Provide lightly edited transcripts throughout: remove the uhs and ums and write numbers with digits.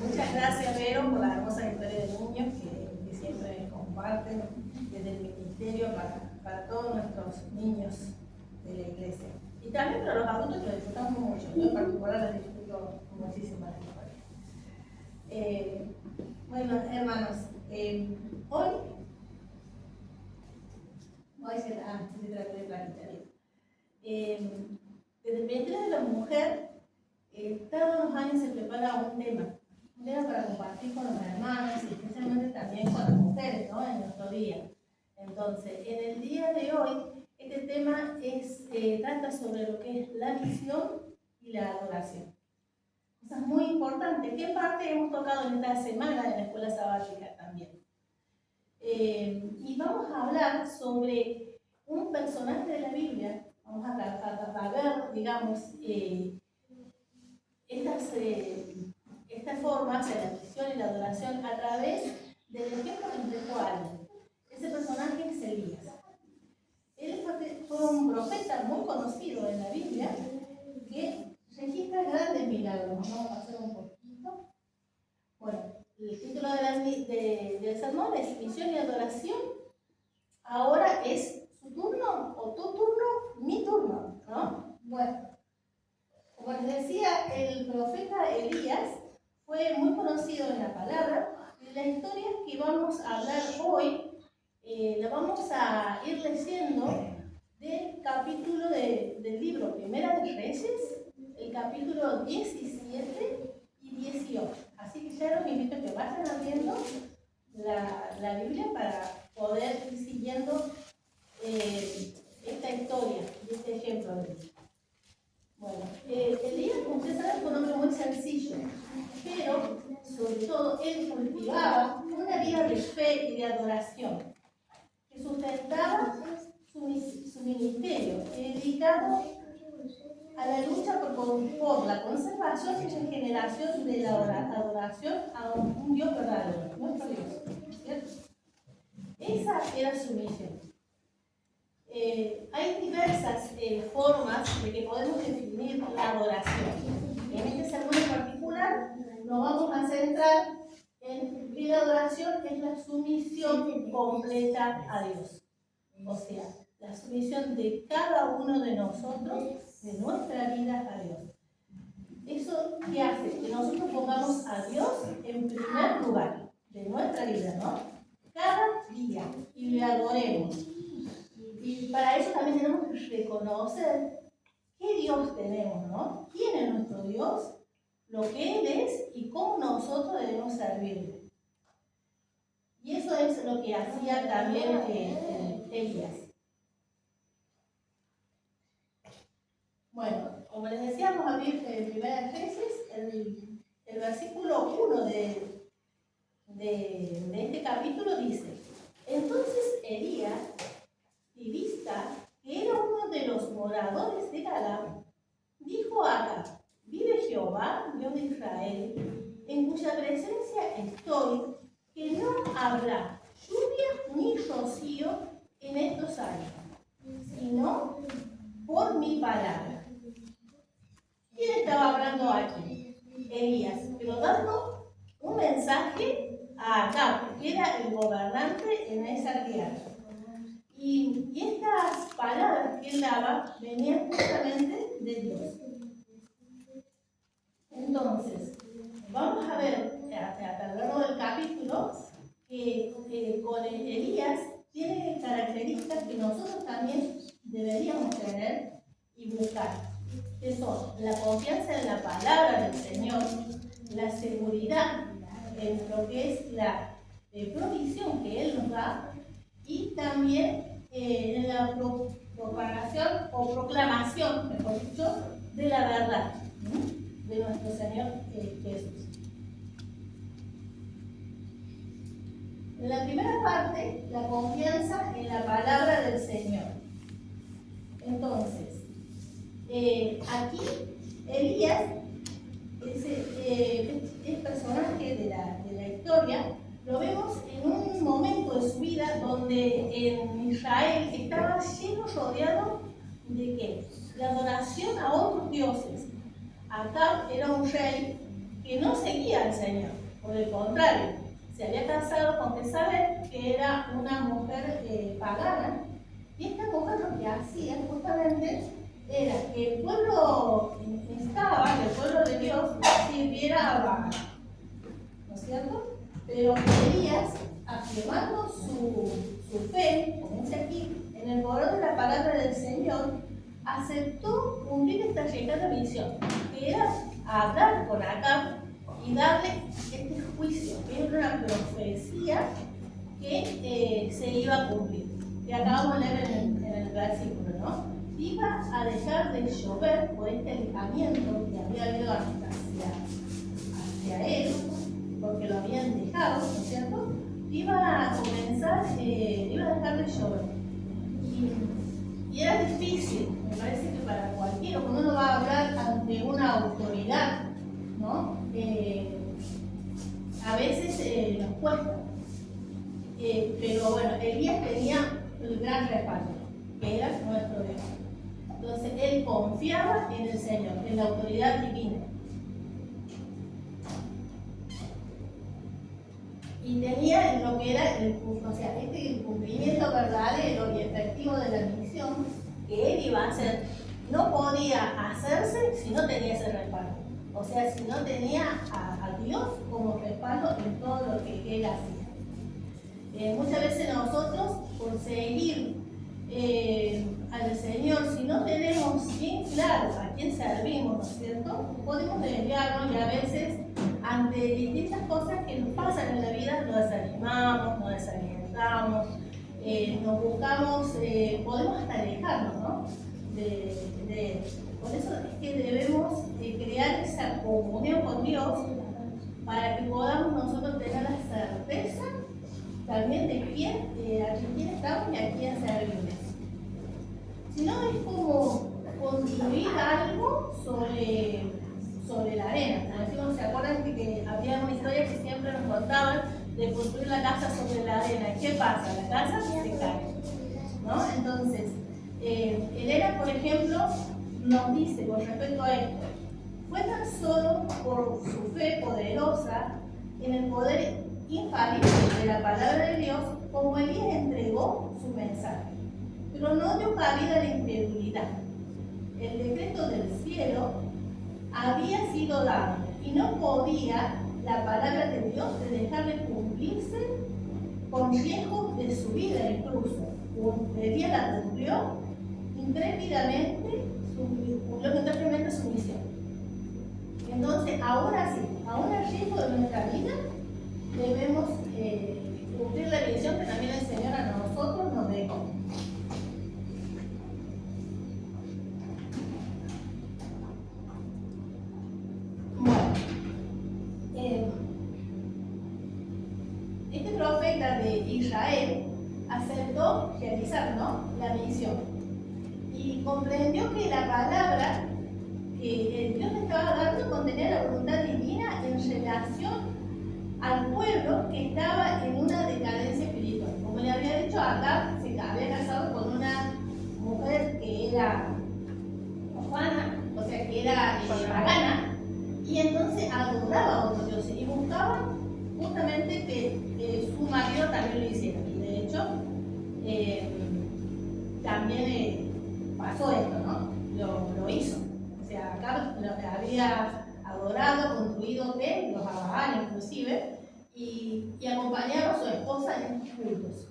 Muchas gracias, Vero, por la hermosa historia de niños que siempre comparten desde el ministerio para todos nuestros niños de la iglesia. Y también para los adultos que lo disfrutamos mucho. Yo en particular las disfruto muchísimo las historias. Bueno, hermanos, hoy se trae de planita. Desde el Ministerio de la Mujer, todos los años se prepara un tema para compartir con los hermanos y especialmente también con las mujeres, ¿no? En nuestro día. Entonces, en el día de hoy, este tema trata sobre lo que es la misión y la adoración. Cosas muy importantes, que en parte hemos tocado en esta semana en la escuela sabática también. Y vamos a hablar sobre un personaje de la Biblia. Vamos a ver, digamos, estas formas de la misión y la adoración a través del ejemplo que nos dejó alguien. Ese personaje es Elías. Él fue un profeta muy conocido en la Biblia que registra grandes milagros. Vamos a hacer un poquito. Bueno, el título del sermón es Misión y Adoración. Ahora es su turno, o tu turno, mi turno, ¿no? Bueno, como les decía, el profeta Elías fue muy conocido en la palabra. Y la historia que vamos a hablar hoy la vamos a ir leyendo del capítulo del libro Primera de Reyes, el capítulo 17 y 18. Así que ya los invito a que vayan abriendo la Biblia para poder ir siguiendo esta historia y este ejemplo de Dios. Bueno, Elías, como ustedes saben, fue un hombre muy sencillo, pero sobre todo él cultivaba una vida de fe y de adoración que sustentaba su ministerio, dedicado a la lucha por la conservación y regeneración de la adoración a un Dios verdadero, nuestro Dios, ¿cierto? Esa era su misión. Hay diversas formas de que podemos definir la adoración. En este sermón en particular nos vamos a centrar en que la adoración es la sumisión completa a Dios. O sea, la sumisión de cada uno de nosotros, de nuestra vida a Dios. ¿Eso qué hace? Que nosotros pongamos a Dios en primer lugar de nuestra vida, ¿no? Cada día, y le adoremos. Y para eso también tenemos que reconocer qué Dios tenemos, ¿no? ¿Quién es nuestro Dios? Lo que Él es y cómo nosotros debemos servirle. Y eso es lo que hacía también Elías. Bueno, como les decía, vamos a abrir en Primera Reyes, el versículo 1 de este capítulo dice: entonces Elías, tibista, que era uno de los moradores de Galaad, dijo a Acab: vive Jehová, Dios de Israel, en cuya presencia estoy, que no habrá lluvia ni rocío en estos años, sino por mi palabra. ¿Quién estaba hablando aquí? Elías, pero dando un mensaje a Acab, que era el gobernante en esa tierra. Y estas palabras que él daba venían justamente de Dios. Entonces, vamos a ver a lo largo del capítulo que con Elías tiene características que nosotros también deberíamos tener y buscar, que son la confianza en la palabra del Señor, la seguridad en lo que es la provisión que Él nos da, y también en la propagación o proclamación, mejor dicho, de la verdad, ¿sí?, de nuestro Señor Jesús. En la primera parte, la confianza en la palabra del Señor. Entonces, aquí Elías, el personaje de la historia, lo vemos en un momento de su vida donde en Israel estaba lleno, rodeado de ¿qué? De adoración a otros dioses. Acab era un rey que no seguía al Señor, por el contrario, se había casado con Jezabel, que era una mujer pagana, y esta mujer lo que hacía justamente era que el pueblo necesitaba, que el pueblo de Dios sirviera a Baal, ¿no es cierto? Pero Elías, afirmando su fe, como dice aquí, en el poder de la palabra del Señor, aceptó cumplir esta llegada misión, que era hablar con Acab y darle este juicio, que era una profecía que se iba a cumplir. Que acabamos de leer en el versículo, ¿no? Iba a dejar de llover por este alejamiento que había habido hacia él, porque lo habían dejado, ¿no es cierto? Iba a comenzar, iba a dejar de llover. Y era difícil, me parece que para cualquiera, cuando uno va a hablar ante una autoridad, ¿no? A veces nos cuesta. Pero bueno, Elías tenía el gran respaldo, que era nuestro Dios. Entonces él confiaba en el Señor, en la autoridad divina. Y tenía lo que era el cumplimiento verdadero y efectivo de la misión que él iba a hacer. No podía hacerse si no tenía ese respaldo. O sea, si no tenía a Dios como respaldo en todo lo que él hacía. Muchas veces nosotros, por seguir al Señor, si no tenemos bien claro a quién servimos, ¿no es cierto? Podemos desviarnos y a veces, ante distintas cosas que nos pasan en la vida, nos desanimamos, nos desalientamos, nos buscamos, podemos hasta alejarnos, ¿no? Por eso es que debemos crear esa comunión con Dios para que podamos nosotros tener la certeza también de a quién estamos y a quién servimos. Si no, es como construir algo sobre la arena. Como decimos, ¿se acuerdan que había una historia que siempre nos contaban de construir la casa sobre la arena? ¿Qué pasa? La casa se cae, ¿no? Entonces, Elena, por ejemplo, nos dice con respecto a esto, fue tan solo por su fe poderosa en el poder infalible de la palabra de Dios como Elías entregó su mensaje, pero no dio cabida a la incredulidad. El decreto del cielo había sido dado y no podía la palabra de Dios de dejar de cumplirse con riesgo de su vida incluso. Elías la cumplió intrépidamente su misión. Entonces, ahora sí, aún al riesgo de nuestra vida, debemos cumplir la misión que también el Señor a nosotros nos dejó. Bueno, este profeta de Israel aceptó realizar, ¿no?, la misión y comprendió que la palabra que Dios le estaba dando contenía la voluntad divina en relación al pueblo que estaba en una decadencia espiritual. Como le había dicho, Acab se había casado con una mujer que era profana, o sea, que era pagana, y entonces adoraba a otros dioses y buscaba justamente que su marido también lo hiciera. Y de hecho, también pasó esto, ¿no? Lo hizo. O sea, Acab lo había adorado, construido templos a Baal inclusive, y acompañaba a su esposa en estos cultos.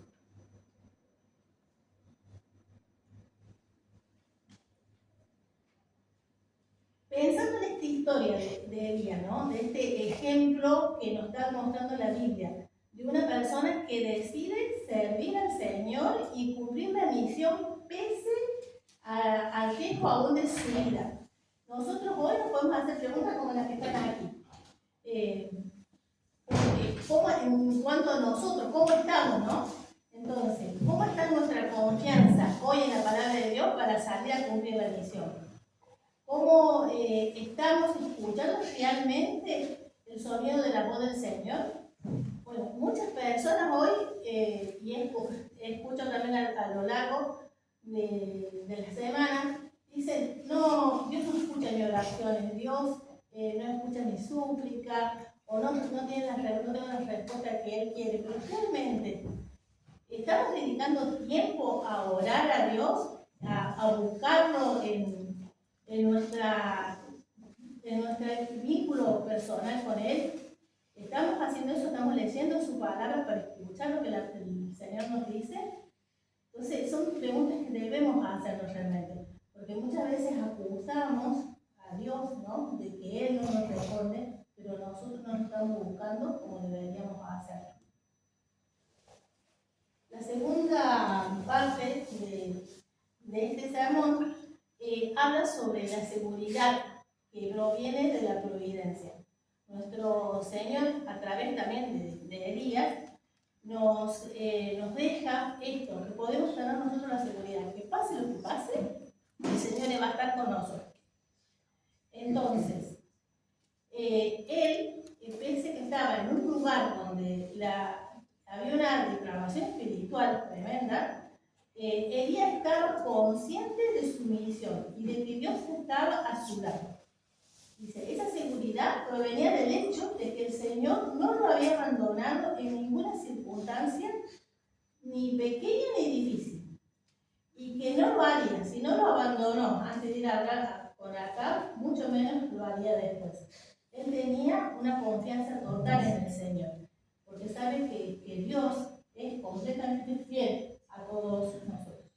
Pensando en esta historia de Elías, ¿no?, de este ejemplo que nos está mostrando la Biblia, de una persona que decide servir al Señor y cumplir la misión pese al tiempo aún de su vida. Nosotros hoy nos podemos hacer preguntas como las que están aquí. ¿Cómo, en cuanto a nosotros, cómo estamos, no? Entonces, ¿cómo está nuestra confianza hoy en la palabra de Dios para salir a cumplir la misión? ¿Cómo estamos escuchando realmente el sonido de la voz del Señor? Bueno, muchas personas hoy, y escucho también a lo largo de la semana, dicen, no, Dios no escucha mis oraciones, Dios no escucha mi súplica, o no tiene la respuesta que él quiere, pero realmente estamos dedicando tiempo a orar a Dios, a buscarlo en nuestro vínculo personal con Él. Estamos haciendo eso, estamos leyendo su palabra para escuchar lo que el Señor nos dice. Entonces, son preguntas que debemos hacernos realmente, porque muchas veces acusamos a Dios, ¿no?, de que Él no nos responde, pero nosotros no nos estamos buscando como deberíamos hacerlo. La segunda parte de este sermón habla sobre la seguridad que proviene de la providencia. Nuestro Señor, a través también de Elías, nos deja esto, que podemos tener nosotros la seguridad, que pase lo que pase, el Señor va a estar con nosotros. Entonces, él, pensé que estaba en un lugar donde había una depravación espiritual tremenda, Elías estaba consciente de su misión y de que Dios estaba a su lado. Dice, esa seguridad provenía del hecho de que el Señor no lo había abandonado en ninguna circunstancia, ni pequeña ni difícil, y que no lo haría. Si no lo abandonó antes de ir a hablar con Acab, mucho menos lo haría después. Él tenía una confianza total en el Señor, porque sabe que Dios es completamente fiel a todos nosotros.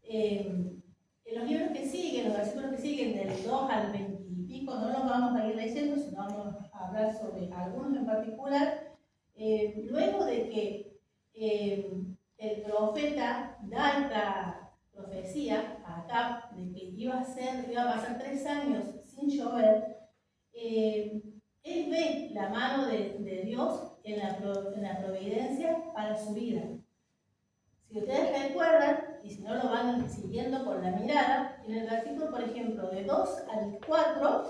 En los libros que siguen, los versículos que siguen, del 2 al 20 y pico, no los vamos a ir leyendo, sino vamos a hablar sobre algunos en particular. Luego de que el profeta da esta profecía a Acab de que iba a pasar 3 años sin llover, él ve la mano de Dios en la providencia para su vida. Si ustedes recuerdan, y si no lo van siguiendo por la mirada, en el versículo, por ejemplo, de 2 al 4,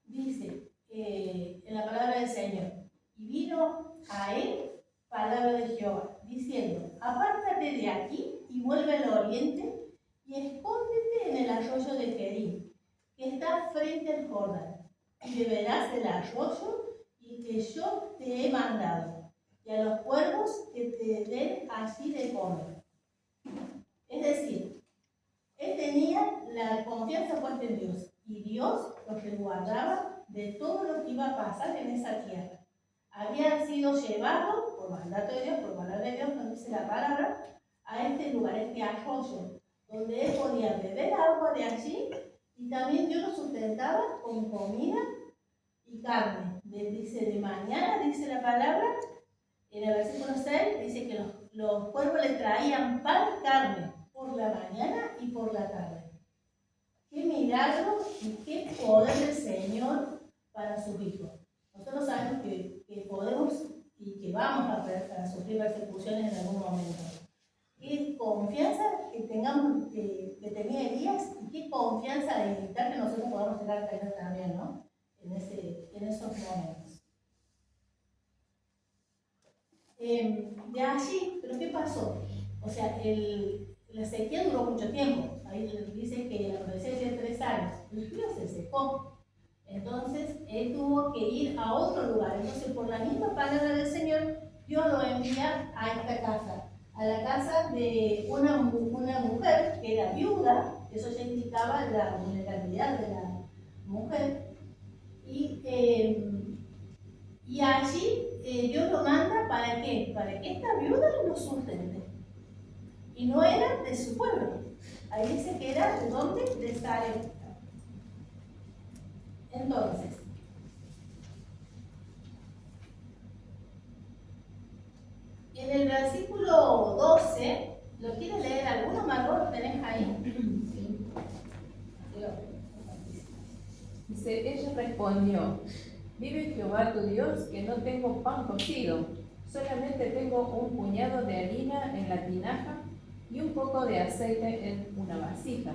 dice en la palabra del Señor, y vino a él palabra de Jehová, diciendo, apártate de aquí y vuelve al oriente y escóndete en el arroyo de Kerim, que está frente al Jordán, y beberás del arroyo y que yo te he mandado, y a los cuervos que te den allí de comer. Es decir, él tenía la confianza puesta en Dios y Dios los resguardaba de todo lo que iba a pasar en esa tierra. Había sido llevado por mandato de Dios, por palabra de Dios, nos dice la palabra, a este lugar, este arroyo, donde él podía beber agua de allí y también Dios lo sustentaba con comida y carne. Dice de mañana, dice la palabra, en el versículo 6, dice que los cuervos le traían pan y carne por la mañana y por la tarde. Qué milagro y qué poder del Señor para sus hijos. Nosotros sabemos que podemos y que vamos a sufrir persecuciones en algún momento. Qué confianza que tengamos, que tenía Elías, y qué confianza de evitar que nosotros podamos llegar a tener también, ¿no? En esos momentos. De allí, ¿pero qué pasó? O sea, la sequía duró mucho tiempo. Ahí dice que la profecía decía 3 años. El río se secó. Entonces, él tuvo que ir a otro lugar. Entonces, por la misma palabra del Señor, Dios lo envía a esta casa. A la casa de una mujer que era viuda. Eso ya indicaba la vulnerabilidad de la mujer. Y allí Dios lo manda, ¿para qué? Para que esta viuda lo sustente. Y no era de su pueblo. Ahí dice que era de dónde, de Sarepta. Entonces, en el versículo 12, ¿lo quiere leer alguno, Margot? ¿Lo tenés ahí? Sí. Dice, ella respondió, vive Jehová tu Dios, que no tengo pan cocido, solamente tengo un puñado de harina en la tinaja y un poco de aceite en una vasija.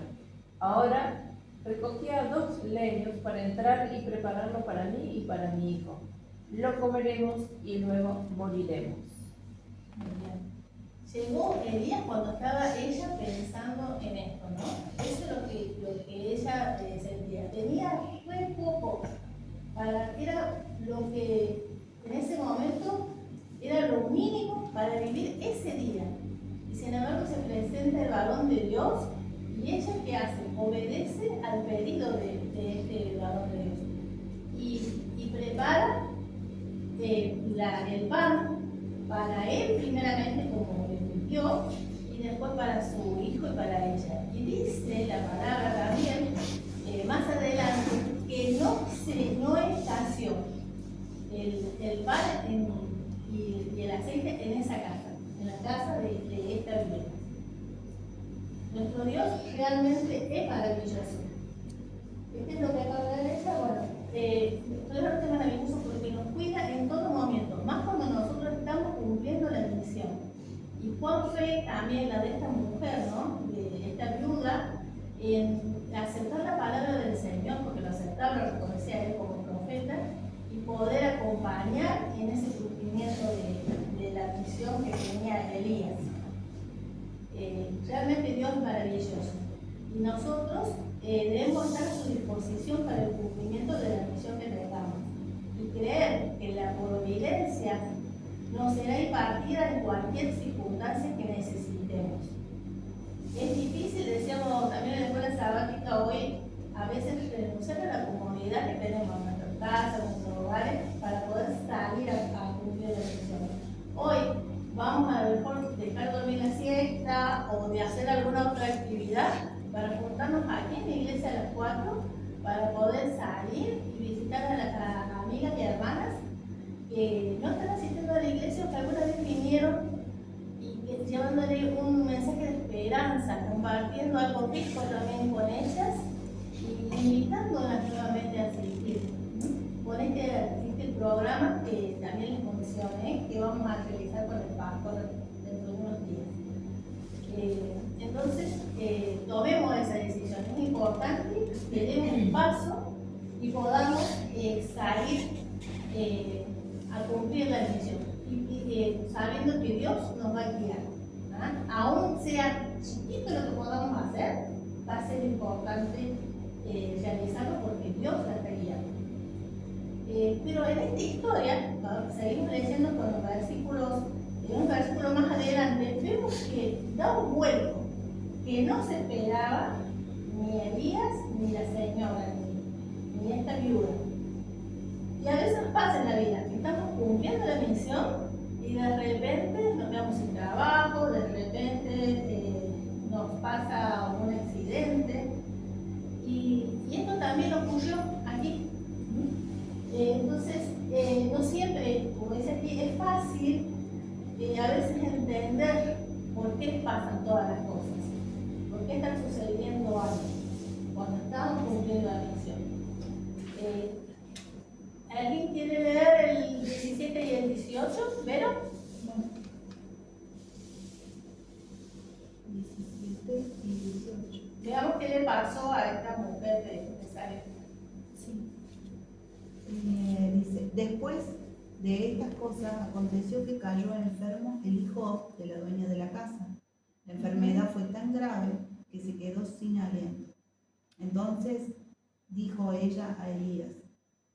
Ahora recogía 2 leños para entrar y prepararlo para mí y para mi hijo. Lo comeremos y luego moriremos. Muy bien. Llegó Elías cuando estaba ella pensando en esto, ¿no? Eso es lo que ella sentía. Tenía muy poco era lo que en ese momento era lo mínimo para vivir ese día. Y sin embargo se presenta el varón de Dios y ella ¿qué hace? Obedece al pedido de este varón de Dios. Y prepara el pan para él primeramente como le pidió y después para su hijo y para ella. Y dice la palabra también más adelante que no escaseó el pan y el aceite en esa casa, en la casa de esta viuda. Nuestro Dios realmente es maravilloso. Este es lo que acaba de decir. Bueno, Dios es maravilloso porque nos cuida en todo momento, más cuando nosotros estamos cumpliendo la misión. Y cuál fue también la de esta mujer, ¿no? De esta viuda, en aceptar la palabra del Señor, porque lo aceptaba, lo reconocía a él como profeta, y poder acompañar en ese cumplimiento de la misión que tenía Elías. Realmente Dios es maravilloso. Y nosotros debemos estar a su disposición para el cumplimiento de la misión que tengamos. Y creer que la providencia nos será impartida en cualquier circunstancia que necesitemos. Es difícil, decíamos también en la escuela sabática hoy, a veces renunciar a la comodidad que tenemos en nuestra casa, en nuestros hogares, para poder salir a cumplir la misión. Hoy vamos a lo mejor dejar dormir la siesta o de hacer alguna otra actividad para juntarnos aquí en la iglesia a las 4 para poder salir y visitar a las amigas y hermanas que no están asistiendo a la iglesia o que alguna vez vinieron y llevándole un mensaje de esperanza, compartiendo algo rico también con ellas y invitándolas nuevamente a asistir. Con este programa que también les mencioné, que vamos a realizar con el pastor dentro de unos días. Entonces, tomemos esa decisión. Es importante que demos un paso y podamos salir a cumplir la misión. Y sabiendo que Dios nos va a guiar. Aún sea chiquito lo que podamos hacer, va a ser importante realizarlo porque Dios la está guiando. Pero en esta historia, seguimos leyendo con los versículos, en un versículo más adelante, vemos que da un vuelco que no se esperaba ni Elías ni la señora, ni esta viuda. Y a veces nos pasa en la vida, que estamos cumpliendo la misión y de repente nos quedamos sin trabajo, de repente nos pasa un accidente. Y esto también ocurrió aquí. Entonces, no siempre, como dice aquí, es fácil a veces entender por qué pasan todas las cosas, por qué está sucediendo algo cuando estamos cumpliendo la misión. ¿Alguien quiere leer el 17 y el 18? ¿Vero? 17 y 18. Veamos qué le pasó a esta mujer de Sarepta. Sí. Dice, después de estas cosas aconteció que cayó enfermo el hijo de la dueña de la casa. La enfermedad fue tan grave que se quedó sin aliento. Entonces dijo ella a Elías,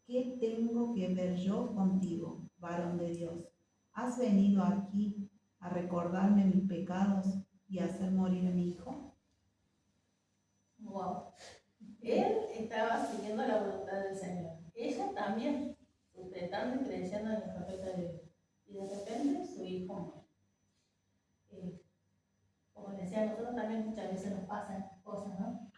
¿qué tengo que ver yo contigo, varón de Dios? ¿Has venido aquí a recordarme mis pecados y a hacer morir a mi hijo? Wow. Él estaba siguiendo la voluntad del Señor. Ella también, sustentando y creyendo en el profeta de Dios. Y de repente su hijo muere. Como decía, a nosotros también muchas veces nos pasan estas cosas, ¿no?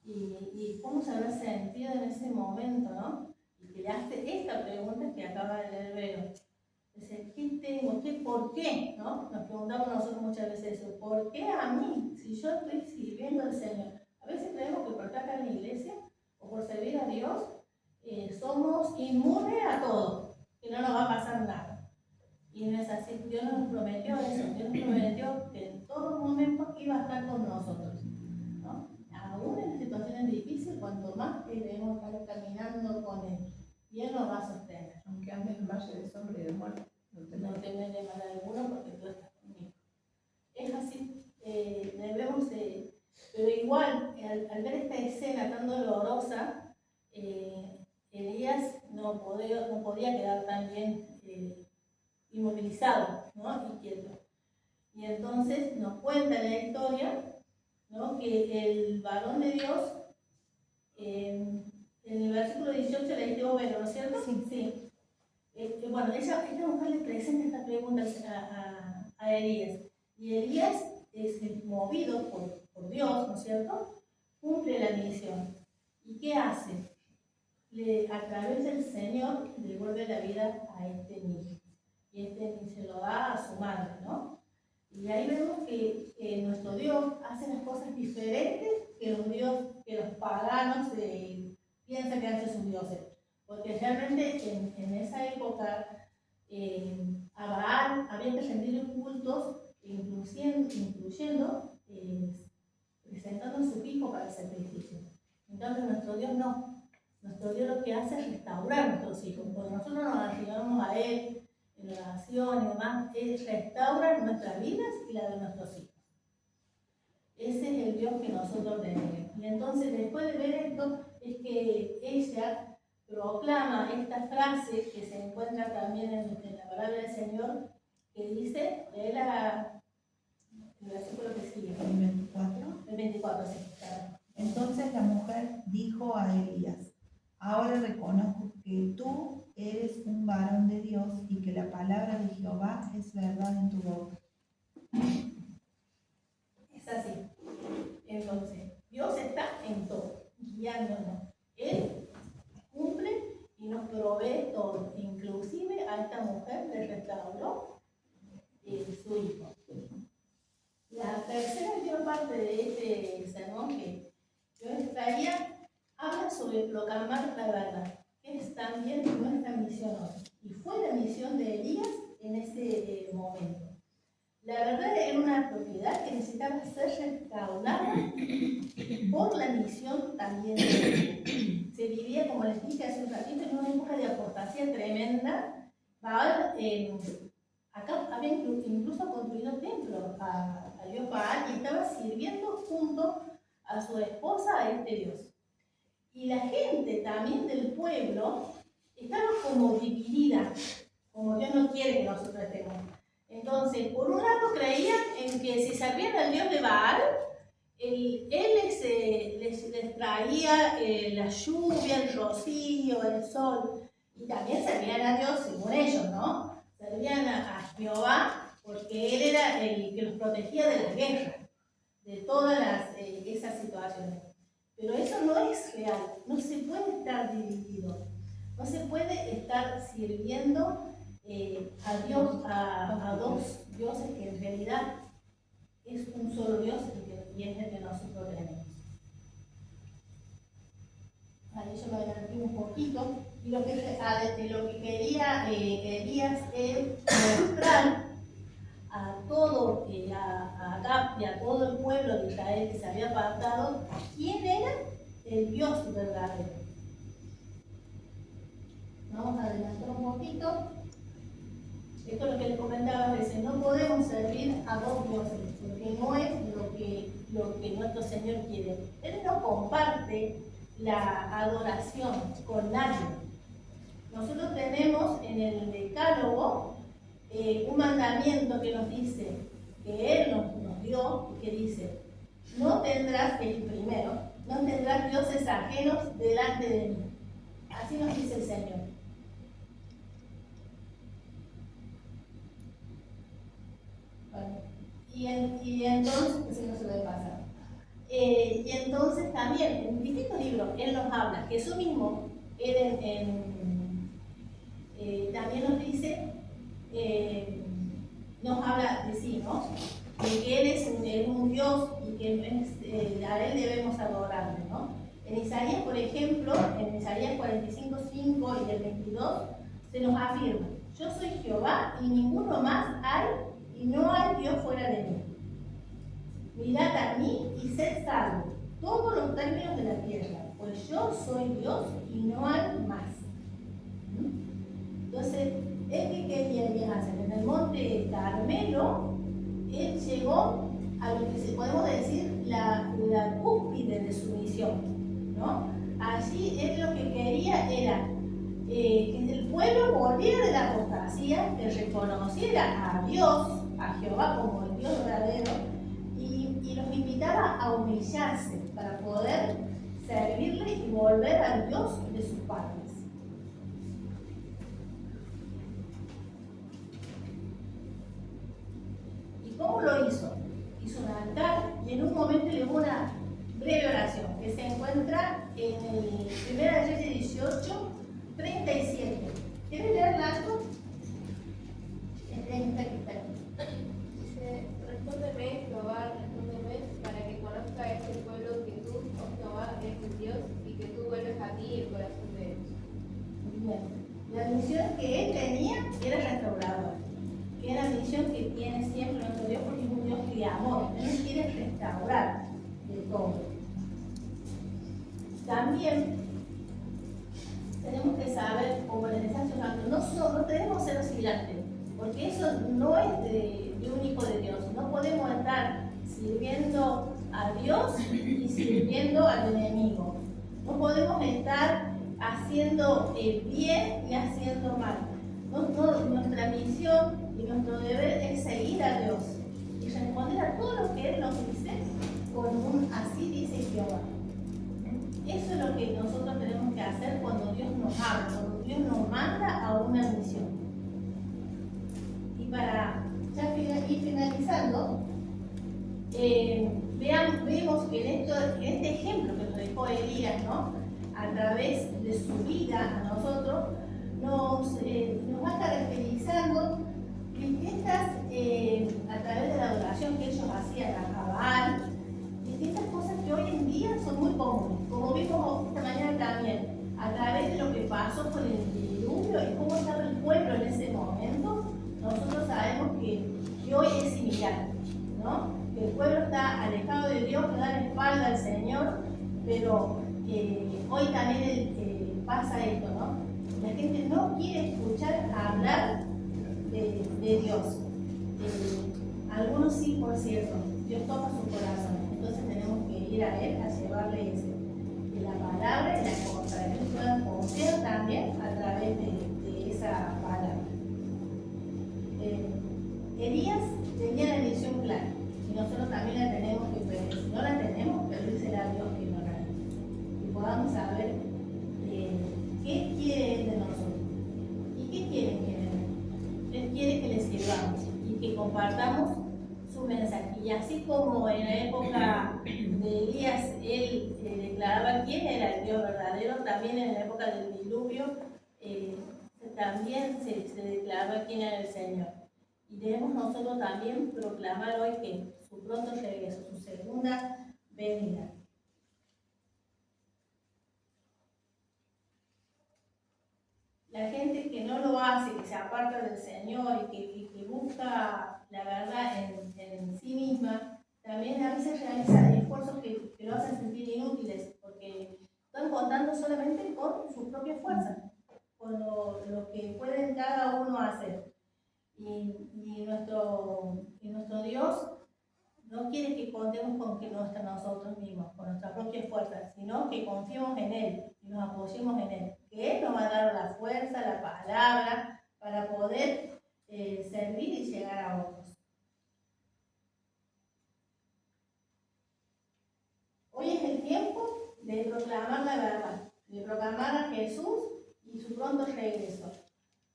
Y cómo se habrá sentido en ese momento, ¿no? Y que le hace esta pregunta que acaba de leer Vero. Dice, ¿qué tengo? ¿Por qué? ¿No? Nos preguntamos nosotros muchas veces eso. ¿Por qué a mí? Si yo estoy sirviendo al Señor. A veces creemos que por estar acá en la iglesia o por servir a Dios somos inmunes a todo, que no nos va a pasar nada. Y no es así. Dios nos prometió eso. Dios nos prometió que en todo momento iba a estar con nosotros, ¿no? Aún en situaciones difíciles, cuanto más que debemos estar caminando con Él, y Él nos va a sostener. Aunque ande en valle de sombra y de muerte, no temeré mal alguno porque tú estás conmigo. Es así. Debemos, pero igual, al ver esta escena tan dolorosa, Elías no podía quedar tan bien inmovilizado, ¿no? Y quieto. Y entonces nos cuenta la historia, ¿no? Que el varón de Dios, en el versículo 18 le dice, bueno, ¿no es cierto? Sí. Bueno, esta mujer le presenta esta pregunta a Elías. Y Elías es movido por Dios, ¿no es cierto? Cumple la misión. ¿Y qué hace? A través del Señor le devuelve la vida a este niño. Y este niño se lo da a su madre, ¿no? Y ahí vemos que nuestro Dios hace las cosas diferentes que los paganos piensan que hacen sus dioses. Porque realmente en esa época a Baal había que rendirle cultos, incluyendo presentando a su hijo para el sacrificio. Entonces nuestro Dios no. Nuestro Dios lo que hace es restaurar a nuestros hijos. Cuando nosotros nos arribamos a Él en oración y demás, Él restaura nuestras vidas y la de nuestros hijos. Ese es el Dios que nosotros tenemos. Y entonces, después de ver esto, es que ella proclama esta frase que se encuentra también en la palabra del Señor, que dice, el versículo que sigue. ¿El 24? El 24, sí, claro. Entonces la mujer dijo a Elías, ahora reconozco que tú eres un varón de Dios y que la palabra de Jehová es verdad en tu boca. Es así. Entonces, Dios está en todo, guiándonos. Él cumple y nos provee todo. Inclusive a esta mujer le restauró su hijo. La tercera y última parte de este sermón que yo extraía habla sobre proclamar la verdad, que es también nuestra misión hoy. Y fue la misión de Elías en ese momento. La verdad era una propiedad que necesitaba ser restaurada por la misión también de Elías. Se vivía, como les dije hace un ratito, en una época de apostasía tremenda. Baal, acá había incluso construido templos al dios Baal y estaba sirviendo junto a su esposa a este dios. Y la gente también del pueblo estaba como dividida, como Dios no quiere que nosotros estemos. Entonces, por un lado creían en que si servían al dios de Baal, él les traía la lluvia, el rocío, el sol, y también servían a Dios según ellos, ¿no? Servían a Jehová porque Él era el que los protegía de las guerras, de todas esas situaciones. Pero eso no es real, no se puede estar dividido, no se puede estar sirviendo a Dios, a dos dioses que en realidad es un solo Dios y es el que nosotros tenemos. Ahí yo me adelanté un poquito y lo que quería Elías es mostrar a todo a Acab y a todo el pueblo de Israel que se había apartado quién era el Dios verdadero. Vamos a adelantar un poquito. Esto es lo que les comentaba a veces, no podemos servir a dos dioses, porque no es lo que nuestro Señor quiere. Él no comparte la adoración con nadie. Nosotros tenemos en el Decálogo un mandamiento que nos dice, que Él nos dio, que dice, no tendrás, el primero, no tendrás dioses ajenos delante de mí. Así nos dice el Señor. Y entonces, pues no se lo pasa. Y entonces también, en distintos libros, Él nos habla, Jesús mismo, también nos dice, nos habla de sí, ¿no? De que Él es un Dios y que a Él debemos adorarle, ¿no? En Isaías, por ejemplo, en Isaías 45:5 y el 22, se nos afirma, yo soy Jehová y ninguno más hay, y no hay Dios fuera de mí. Mirad a mí y sed salvos, todos los términos de la tierra, pues yo soy Dios y no hay más. Entonces, ¿es que quería Elías hacer? En el monte Carmelo, él llegó a lo que podemos decir la cúspide de su misión, ¿no? Allí él lo que quería era conociera a Dios, a Jehová como el Dios verdadero, y los invitaba a humillarse para poder servirle y volver al Dios de sus padres. ¿Y cómo lo hizo? Hizo un altar y en un momento le dio una breve oración que se encuentra en el 1 Reyes 18, 37. ¿Quieres leerla algo? Dice, respóndeme, Jehová, respóndeme, para que conozca este pueblo que tú, oh Jehová, eres mi Dios, y que tú vuelves a ti el corazón de ellos. Bien. La misión que él tenía era restauradora, que es la misión que tiene siempre nuestro Dios, porque es un Dios de amor. Él quiere restaurar de todo. También tenemos que saber, como les decía hace un rato, no tenemos que ser oscilantes, porque eso no es de un hijo de Dios. No podemos estar sirviendo a Dios y sirviendo al enemigo. No podemos estar haciendo el bien y haciendo mal. Nuestra misión y nuestro deber es seguir a Dios y responder a todo lo que Él nos dice con un así dice Jehová. Eso es lo que nosotros tenemos que hacer cuando Dios nos habla, cuando Dios nos manda a una misión. Y para ya ir finalizando, vemos que en este ejemplo que nos dejó Elías, ¿no? A través de su vida a nosotros, nos va caracterizando distintas, a través de la adoración que ellos hacían a Baal, distintas cosas que hoy en día son muy comunes, como vimos esta mañana también, a través de lo que pasó con el diluvio y cómo estaba el pueblo en ese momento. Nosotros sabemos que hoy es similar, ¿no? Que el pueblo está alejado de Dios, le da la espalda al Señor, pero hoy también pasa esto, ¿no? La gente no quiere escuchar hablar de Dios. Algunos sí, por cierto, Dios toca su corazón, entonces tenemos que ir a Él a llevarle la palabra y la cosa, para que ellos puedan confiar también a través de esa palabra. Elías tenía la misión clara y nosotros también la tenemos que pedir. Si no la tenemos, pedírsela a Dios que nos la dé y podamos saber qué quiere Él de nosotros y qué quiere que Él quiere que le sirvamos y que compartamos su mensaje. Y así como en la época de Elías él declaraba quién era el Dios verdadero, también en la época del diluvio también se declaraba quién era el Señor. Y debemos nosotros también proclamar hoy que su pronto regreso, su segunda venida. La gente que no lo hace, que se aparta del Señor y que busca la verdad en sí misma, también a veces realiza esfuerzos que lo hacen sentir inútiles, porque están contando solamente con sus propias fuerzas, con lo que pueden cada uno hacer. Y nuestro Dios no quiere que contemos con que no está nosotros mismos, con nuestras propias fuerzas, sino que confiemos en Él y nos apoyemos en Él. Que Él nos va a dar la fuerza, la palabra, para poder servir y llegar a otros. Hoy es el tiempo de proclamar la verdad, de proclamar a Jesús y su pronto regreso.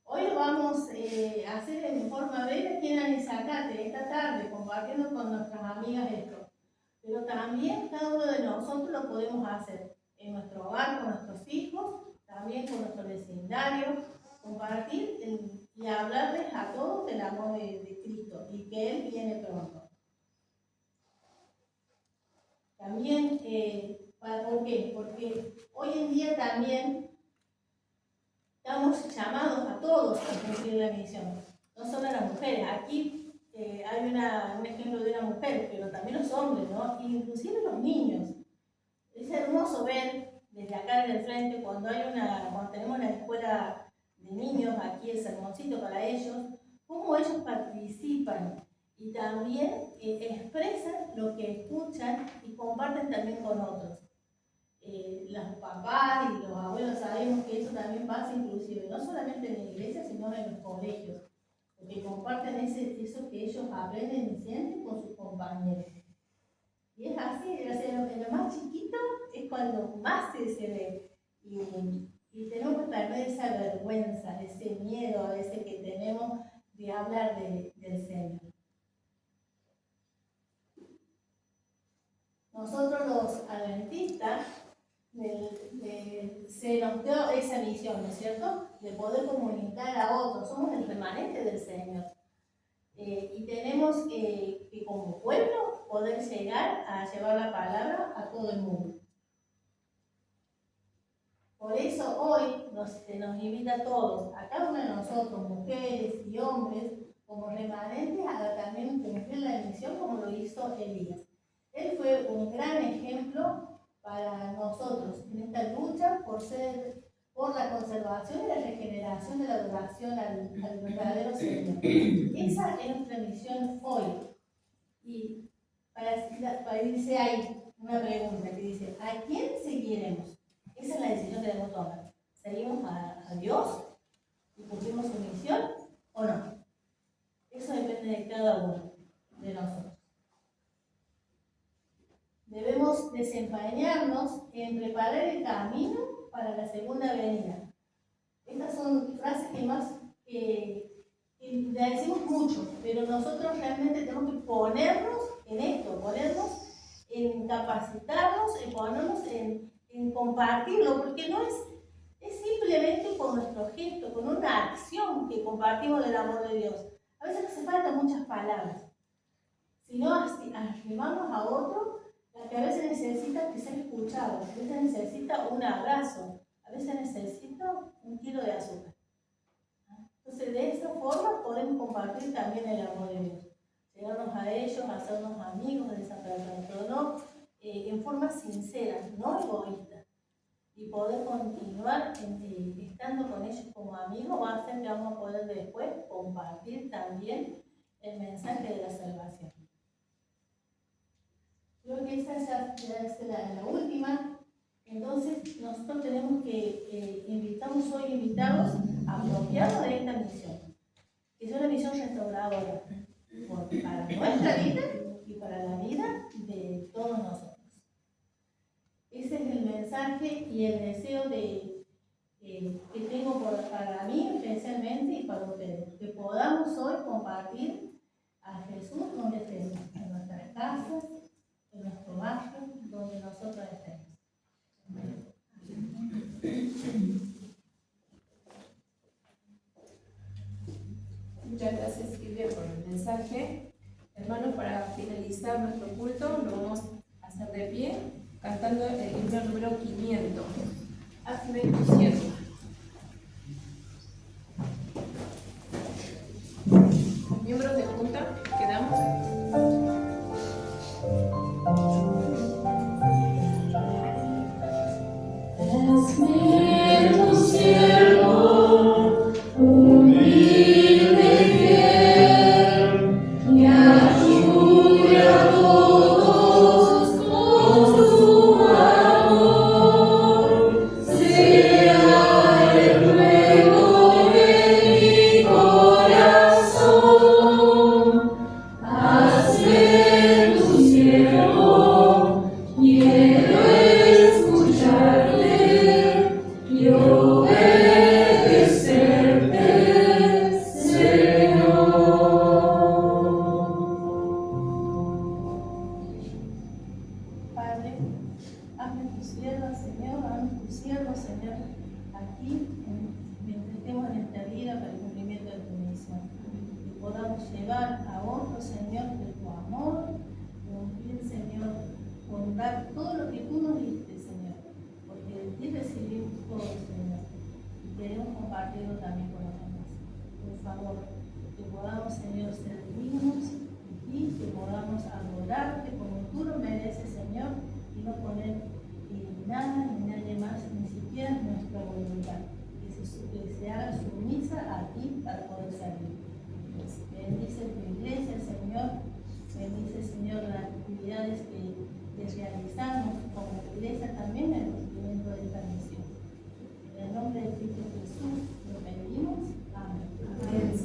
Hoy lo vamos a hacer en forma breve aquí en Anizacate, esta tarde, compartiendo con nuestras amigas esto. Pero también cada uno de nosotros lo podemos hacer en nuestro hogar, con nuestros hijos, también con nuestro vecindario, compartir y hablarles a todos del amor de Cristo y que Él viene pronto. También, ¿por qué? Porque hoy en día también estamos llamados a todos a cumplir la misión, no solo a las mujeres. Aquí hay un ejemplo de una mujer, pero también los hombres, ¿no? Inclusive los niños. Es hermoso ver desde acá en el frente, cuando tenemos una escuela de niños, aquí es hermosito para ellos, cómo ellos participan y también expresan lo que escuchan y comparten también con otros. Los papás y los abuelos sabemos que eso también pasa inclusive, no solamente en la iglesia, sino en los colegios. porque comparten eso que ellos aprenden y sienten con sus compañeros. Y es así, en lo más chiquito es cuando más se ve. Y tenemos que perder esa vergüenza, ese miedo a veces que tenemos de hablar del Señor. Nosotros los adventistas se nos dio esa misión, ¿no es cierto?, de poder comunicar a otros. Somos el remanente del Señor. Y tenemos que como pueblo poder llegar a llevar la palabra a todo el mundo. Por eso hoy nos invita a todos, a cada uno de nosotros, mujeres y hombres, como remanentes, a también cumplir la misión como lo hizo Elías. Él fue un gran ejemplo para nosotros en esta lucha por la conservación y la regeneración de la adoración al verdadero Señor. Esa es nuestra misión hoy. Y para irse ahí, una pregunta que dice, ¿a quién seguiremos? Esa es la decisión que debemos tomar. ¿Seguimos a Dios y cumplimos su misión o no? Eso depende de cada uno de nosotros. Debemos desempeñarnos en preparar el camino para la segunda venida. Estas son frases que la decimos mucho, pero nosotros realmente tenemos que ponernos en esto, ponernos en capacitarnos, en ponernos en compartirlo, porque no es simplemente con nuestro gesto, con una acción que compartimos del amor de Dios. A veces no hace falta muchas palabras, sino arrimarnos a otro, que a veces necesita que ser escuchado, a veces necesita un abrazo, a veces necesita un kilo de azúcar. Entonces, de esa forma podemos compartir también el amor de Dios. Llegarnos a ellos, hacernos amigos de esa persona, pero no en forma sincera, no egoísta. Y poder continuar estando con ellos como amigos va a hacer que vamos a poder después compartir también el mensaje de la salvación. Creo que esa ya es la última. Entonces, nosotros tenemos que estamos hoy invitados a apropiarnos de esta misión, que es una misión restauradora para nuestra vida y para la vida de todos nosotros. Ese es el mensaje y el deseo que tengo para mí especialmente y para ustedes, que podamos hoy compartir a Jesús donde estemos, en nuestras casas, en nuestro barrio, donde nosotros estemos. Muchas gracias, Silvia, por el mensaje. Hermanos, para finalizar nuestro culto, lo vamos a hacer de pie, cantando el himno número 500. Hazme tu siervo. Miembros de junta, quedamos. Hazme tu siervo, humilde y fiel, y ayude a todos con su amor. Sea el fuego de mi corazón. Hazme tu siervo, quiero escucharte y obedecerte, Señor. Padre, hazme tu sierva, Señor, hazme tu siervo, Señor, aquí, mientras estemos en esta vida para el cumplimiento de tu misión. Que podamos llevar a otros, Señor, de tu amor, cumplir, Señor, honrar todo lo que tú nos diste, Señor, porque de ti recibimos todo, Señor, y queremos compartirlo también con los demás. Por favor, que podamos, Señor, ser dignos y que podamos adorarte como tú lo mereces, Señor, y no poner nada ni nadie más, ni siquiera nuestra voluntad, que se haga sumisa a ti para poder servir. Bendice tu iglesia, Señor, bendice, Señor, las actividades que realizamos como iglesia también en el cumplimiento de esta misión. En el nombre de Cristo Jesús lo pedimos. Amén. Amén.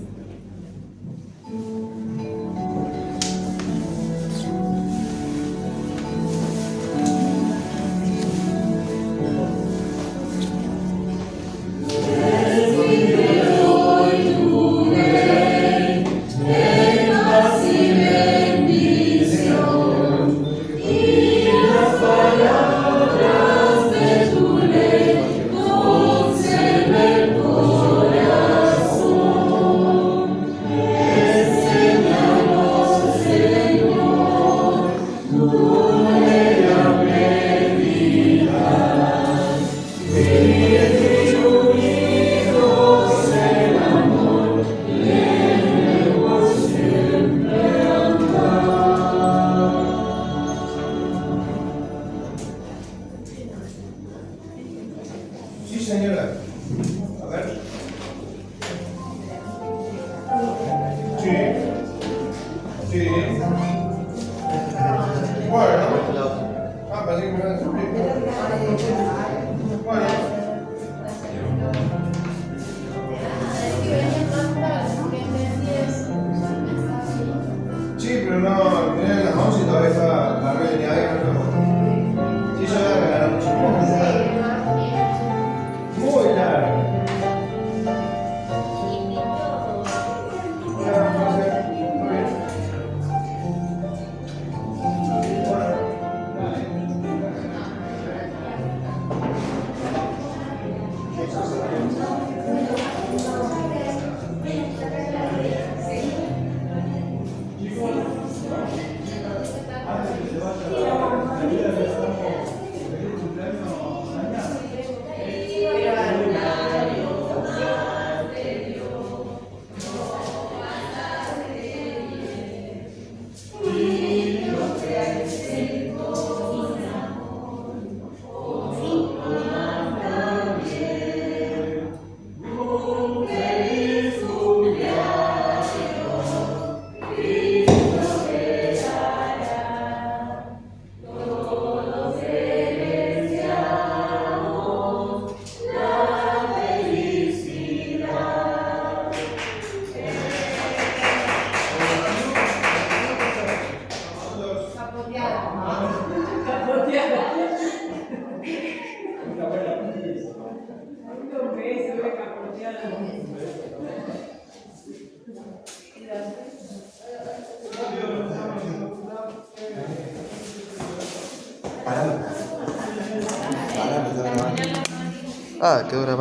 A ver. Sí. Sí. Bueno. Ah, pensé que me iban a decir. Bueno. Sí, pero no, miren las 11 y todavía está la red de ahí. Sí, yo voy a regalar mucho. Muy largo. Hola, placer. ¿Todo bien? Bueno, dale. Ah, quedó grabado.